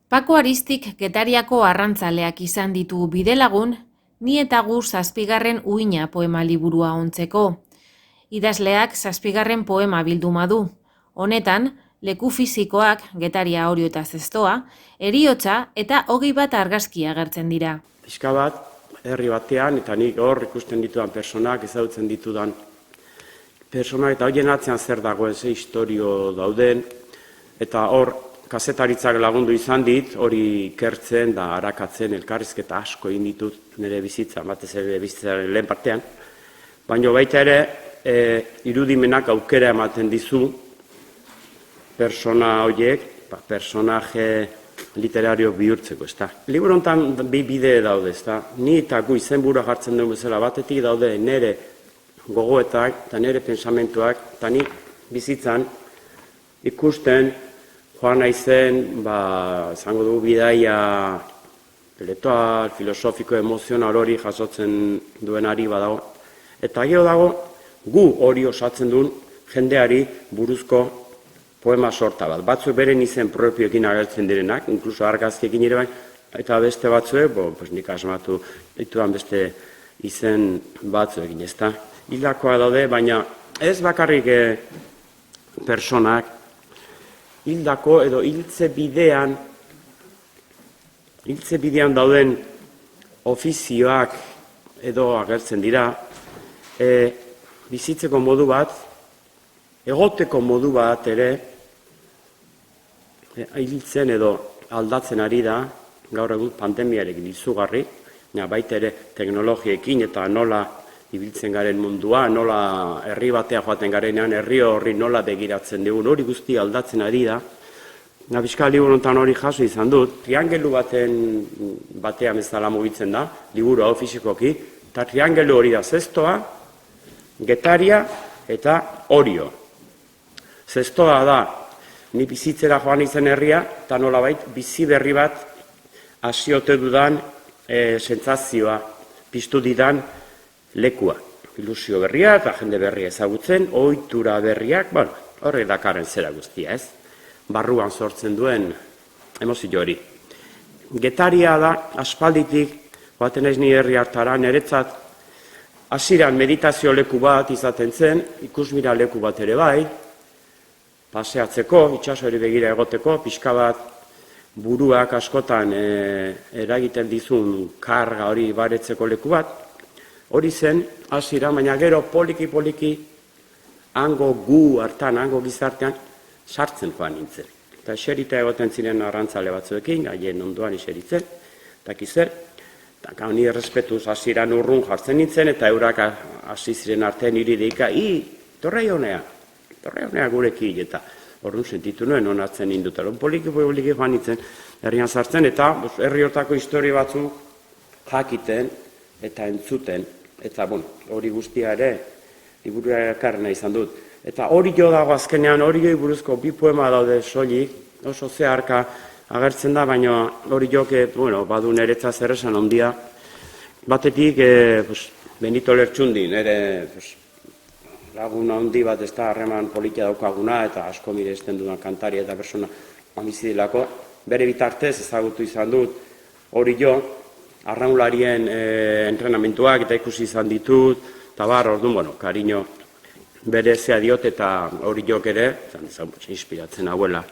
Pako Aristik Getariako arrantzaleak izan ditu bidelagun, Ni eta gu 7. uina poema liburua ontzeko. Idazleak 7. poema bilduma du. Honetan, leku fisikoak, Getaria, Orio eta Zestoa, heriotza eta 21 argazki agertzen dira. Pixka bat, herri batean, eta nik hor ikusten ditudan personak, ezagutzen ditudan personak, eta horien atzean zer dagoen, ze historio dauden, eta hor, kazetaritzak lagundu izan dit, hori ikertzen da arakatzen elkarrizketa asko egin ditut nire bizitzan, batez ere bizitzaren lehen partean, baina baita ere, irudimenak aukera ematen dizu persona horiek, personaje literario bihurtzeko, ezta. Liburu honetan bi bide daude, ezta. Ni eta gu izenburua jartzen duen bezala batetik daude nire gogoetak eta nire pensamentuak, eta ni bizitzan ikusten joan naizen, izango dugu bidaia intelektual, filosofiko, emozional hori jasotzen duenari badago. Eta gero dago, gu hori osatzen duen jendeari buruzko poema sorta bat. Batzuk beren izen propioekin agertzen direnak, inkluso argazkiekin ere bai, eta beste batzuek, nik asmatu ditudan beste izen batzuekin, ezta. Hildakoa daude, baina ez bakarrik personak, hildako edo hiltze bidean dauden ofizioak edo agertzen dira, bizitzeko modu bat, egoteko modu bat ere, hiltzen edo aldatzen ari da, gaur egun pandemiarekin izugarri, baita ere teknologiekin eta nola ibiltzen garen mundua, nola herri batea joaten garenean, herri horri nola begiratzen dugun, hori guzti aldatzen ari da. Bizka liburu honetan hori jaso izan dut, triangelu batean bezala mugitzen da, liburu hau fisikoki, eta triangelu hori da Zestoa, Getaria eta Orio. Zestoa da, ni bizitzera joan izen herria, eta nolabait bizi berri bat hasiote dudan sentsazioa piztu didan lekua. Ilusio berria eta jende berria ezagutzen, ohitura berriak, horrek dakarren zera guztia, ez? Barruan sortzen duen emozio hori. Getaria da, aspalditik, baten ez ni herri hartara, niretzat, hasieran meditazio leku bat izaten zen, ikusmira leku bat ere bai, paseatzeko, itsasoari begira egoteko, pixka bat buruak askotan eragiten dizun karga hori baretzeko leku bat, hori zen, hasiera, baina gero poliki-poliki hango gu hartan, hango gizartean, sartzen joan nintzen. Eta eserita egoten ziren arrantzale batzuekin, haien ondoan eseritzen, eta kizer, eta ni errespetuz hasieran urrun jartzen nintzen, eta eurak hasi ziren artean niri deika, torrei honea gurekin, eta orduan sentitu nuen onartzen ninduta. Poliki-poliki joan nintzen, herrian sartzen, eta herri hortako historia batzuk jakiten, eta entzuten, eta hori guztia ere, liburua ekarrena izan dut. Eta hori jo dago azkenean, hori joi buruzko bi poema daude soilik, oso zeharka agertzen da, baina hori joke, badu niretzat zer esan ondia. Batetik, Benito Lertxundi, nire laguna handi bat ez da harreman politia daukaguna, eta asko miresten dudan kantari eta persona amizidilako, bere bitartez ezagutu izan dut, hori jo, arraularien entrenamentuak eta ikusi izan ditut, eta orduan, kariño berezea diot eta hori jok ere, inspiratzen hauela.